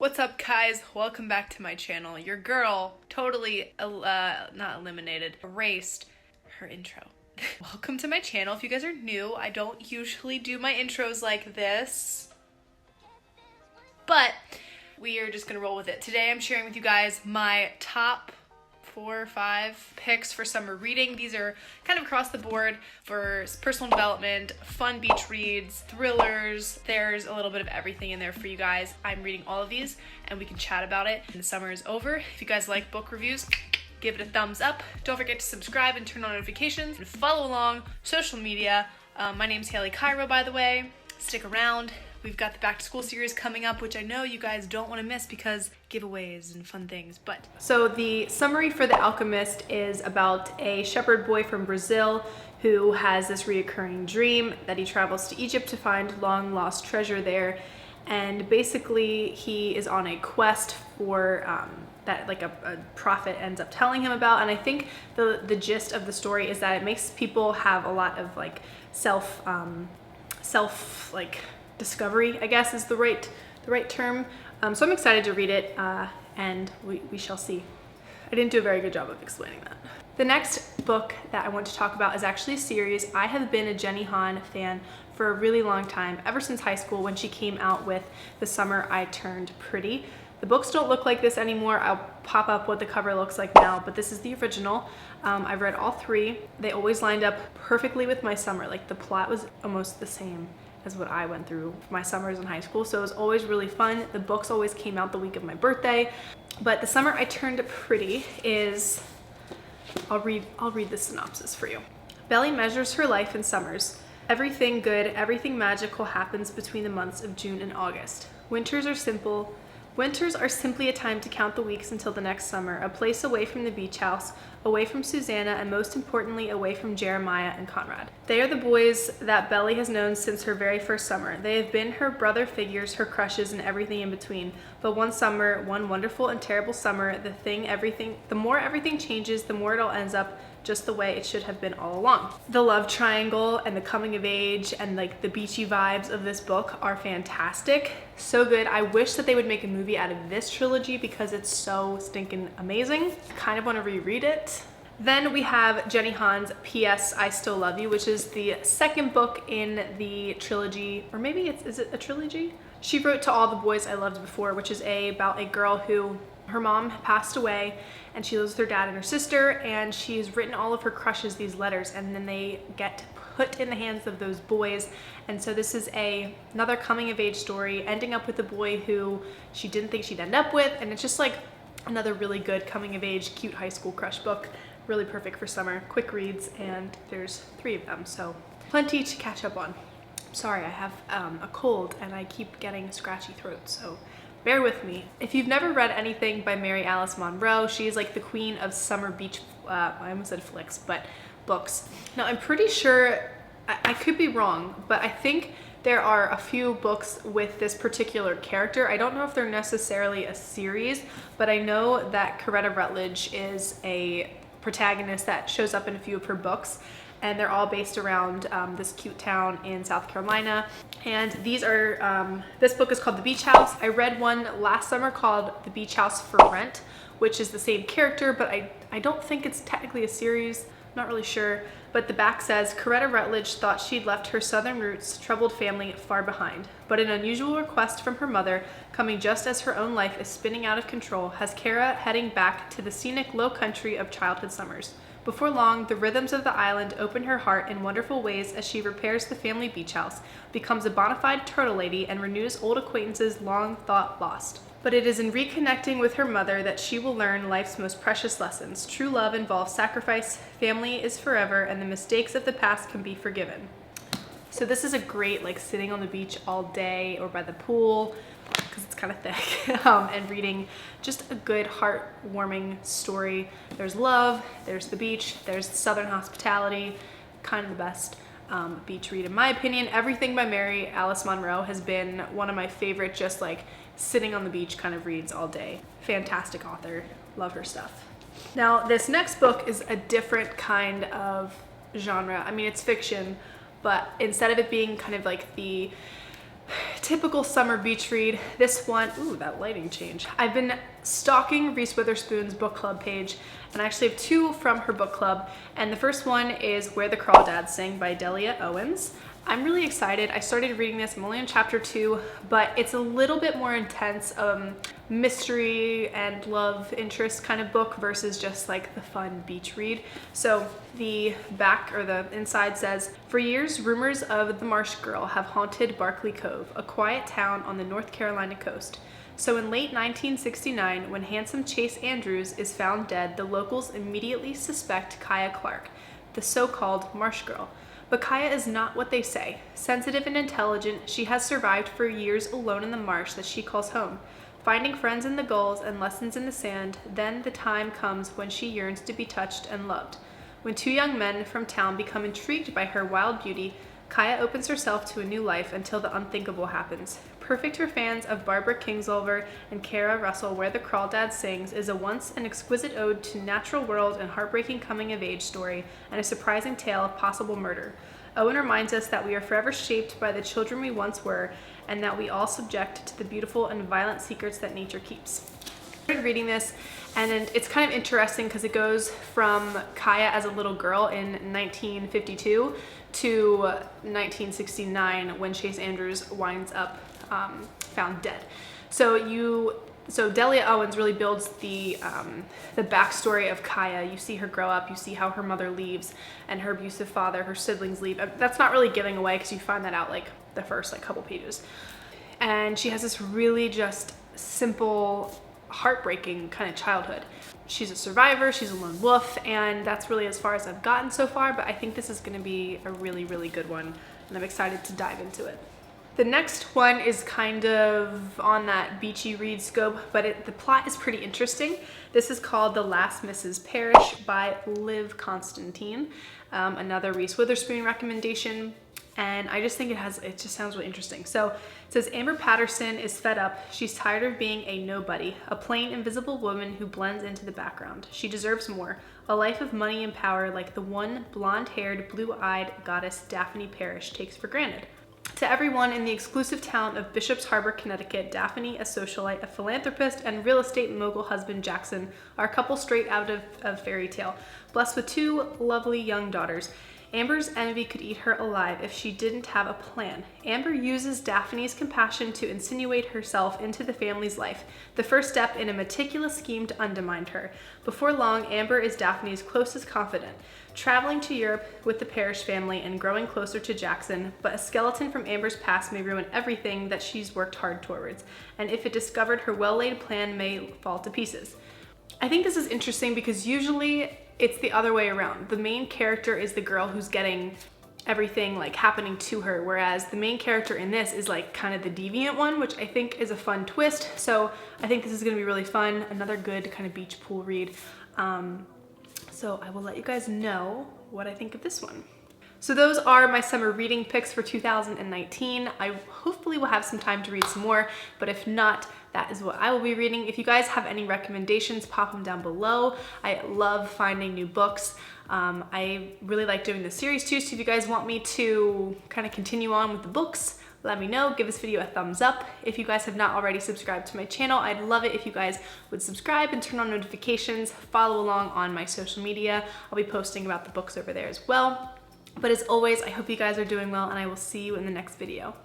What's up, guys? Welcome back to my channel. Your girl totally erased her intro. Welcome to my channel. If you guys are new, I don't usually do my intros like this, but we are just gonna roll with it. Today I'm sharing with you guys my top 4 or 5 picks for summer reading. These are kind of across the board for personal development, fun beach reads, thrillers. There's a little bit of everything in there for you guys. I'm reading all of these and we can chat about it when the summer is over. If you guys like book reviews, give it a thumbs up. Don't forget to subscribe and turn on notifications and follow along social media. My name's Haley Cairo, by the way. Stick around. We've got the back to school series coming up, which I know you guys don't want to miss because giveaways and fun things. But so the summary for The Alchemist is about a shepherd boy from Brazil who has this reoccurring dream that he travels to Egypt to find long lost treasure there. And basically he is on a quest for that like a prophet ends up telling him about. And I think the gist of the story is that it makes people have a lot of like self discovery, I guess is the right term. So I'm excited to read it, and we shall see. I didn't do a very good job of explaining that. The next book that I want to talk about is actually a series. I have been a Jenny Han fan for a really long time, ever since high school when she came out with The Summer I Turned Pretty. The books don't look like this anymore. I'll pop up what the cover looks like now, but this is the original. I've read all 3. They always lined up perfectly with my summer. Like the plot was almost the same as what I went through for my summers in high school. So it was always really fun. The books always came out the week of my birthday. But The Summer I Turned Pretty is, I'll read the synopsis for you. Belly measures her life in summers. Everything good, everything magical happens between the months of June and August. Winters are simply a time to count the weeks until the next summer, a place away from the beach house, away from Susanna, and most importantly, away from Jeremiah and Conrad. They are the boys that Belly has known since her very first summer. They have been her brother figures, her crushes, and everything in between. But one summer, one wonderful and terrible summer, the more everything changes, the more it all ends up just the way it should have been all along. The love triangle and the coming of age and like the beachy vibes of this book are fantastic. So good. I wish that they would make a movie out of this trilogy because it's so stinking amazing. I kind of want to reread it. Then we have Jenny Han's P.S. I Still Love You, which is the second book in the trilogy, or maybe is it a trilogy? She wrote To All the Boys I Loved Before, which is about a girl who her mom passed away and she lives with her dad and her sister, and she's written all of her crushes these letters, and then they get put in the hands of those boys. And so this is another coming of age story, ending up with a boy who she didn't think she'd end up with, and it's just like another really good coming of age, cute high school crush book. Really perfect for summer, quick reads, and there's 3 of them, so plenty to catch up on. Sorry, I have a cold and I keep getting scratchy throat, so bear with me. If you've never read anything by Mary Alice Monroe, she's like the queen of summer beach, I almost said flicks, but books. Now I'm pretty sure, I could be wrong, but I think there are a few books with this particular character. I don't know if they're necessarily a series, but I know that Coretta Rutledge is a protagonist that shows up in a few of her books, and they're all based around this cute town in South Carolina. And these are, this book is called The Beach House. I read one last summer called The Beach House for Rent, which is the same character, but I don't think it's technically a series, not really sure. But the back says, Coretta Rutledge thought she'd left her southern roots, troubled family far behind. But an unusual request from her mother, coming just as her own life is spinning out of control, has Kara heading back to the scenic low country of childhood summers. Before long, the rhythms of the island open her heart in wonderful ways as she repairs the family beach house, becomes a bona fide turtle lady, and renews old acquaintances long thought lost. But it is in reconnecting with her mother that she will learn life's most precious lessons. True love involves sacrifice, family is forever, and the mistakes of the past can be forgiven. So this is a great, like, sitting on the beach all day or by the pool, because it's kind of thick, and reading just a good heartwarming story. There's love, there's the beach, there's southern hospitality, kind of the best beach read in my opinion. Everything by Mary Alice Monroe has been one of my favorite, just like sitting on the beach kind of reads all day. Fantastic author, love her stuff. Now this next book is a different kind of genre. I mean, it's fiction, but instead of it being kind of like the typical summer beach read. This one, ooh, that lighting change. I've been stalking Reese Witherspoon's book club page, and I actually have two from her book club. And the first one is Where the Crawdads Sing by Delia Owens. I'm really excited. I started reading this, I'm only on chapter 2, but it's a little bit more intense, mystery and love interest kind of book versus just like the fun beach read. So the back or the inside says, for years, rumors of the Marsh Girl have haunted Barkley Cove, a quiet town on the North Carolina coast. So in late 1969, when handsome Chase Andrews is found dead, the locals immediately suspect Kaya Clark, the so-called Marsh Girl. But Kaya is not what they say. Sensitive and intelligent, she has survived for years alone in the marsh that she calls home. Finding friends in the gulls and lessons in the sand, then the time comes when she yearns to be touched and loved. When two young men from town become intrigued by her wild beauty, Kaya opens herself to a new life until the unthinkable happens. Perfect for fans of Barbara Kingsolver and Kara Russell, Where the Crawdads Sings is a once an exquisite ode to natural world and heartbreaking coming-of-age story and a surprising tale of possible murder. Owen reminds us that we are forever shaped by the children we once were and that we all subject to the beautiful and violent secrets that nature keeps. I started reading this, and it's kind of interesting because it goes from Kaya as a little girl in 1952 to 1969 when Chase Andrews winds up found dead. So Delia Owens really builds the backstory of Kaya. You see her grow up, you see how her mother leaves and her abusive father, her siblings leave. That's not really giving away because you find that out like the first couple pages. And she has this really just simple, heartbreaking kind of childhood. She's a survivor, she's a lone wolf, and that's really as far as I've gotten so far, but I think this is going to be a really, really good one, and I'm excited to dive into it. The next one is kind of on that beachy read scope, but the plot is pretty interesting. This is called The Last Mrs Parrish by Liv Constantine, another Reese Witherspoon recommendation. And I just think it just sounds really interesting. So it says, Amber Patterson is fed up. She's tired of being a nobody, a plain invisible woman who blends into the background. She deserves more, a life of money and power like the one blonde-haired, blue-eyed goddess Daphne Parrish takes for granted. To everyone in the exclusive town of Bishop's Harbor, Connecticut, Daphne, a socialite, a philanthropist, and real estate mogul husband Jackson are a couple straight out of fairy tale, blessed with two lovely young daughters. Amber's envy could eat her alive if she didn't have a plan. Amber uses Daphne's compassion to insinuate herself into the family's life, the first step in a meticulous scheme to undermine her. Before long, Amber is Daphne's closest confidant, traveling to Europe with the Parrish family and growing closer to Jackson, but a skeleton from Amber's past may ruin everything that she's worked hard towards, and if it discovered, her well-laid plan may fall to pieces. I think this is interesting because usually it's the other way around. The main character is the girl who's getting everything happening to her, whereas the main character in this is kind of the deviant one, which I think is a fun twist. So I think this is going to be really fun. Another good kind of beach pool read. So I will let you guys know what I think of this one. So those are my summer reading picks for 2019. I hopefully will have some time to read some more, but if not, that is what I will be reading. If you guys have any recommendations, pop them down below. I love finding new books. I really like doing this series too, so if you guys want me to kind of continue on with the books, let me know. Give this video a thumbs up. If you guys have not already subscribed to my channel, I'd love it if you guys would subscribe and turn on notifications, follow along on my social media. I'll be posting about the books over there as well. But as always, I hope you guys are doing well, and I will see you in the next video.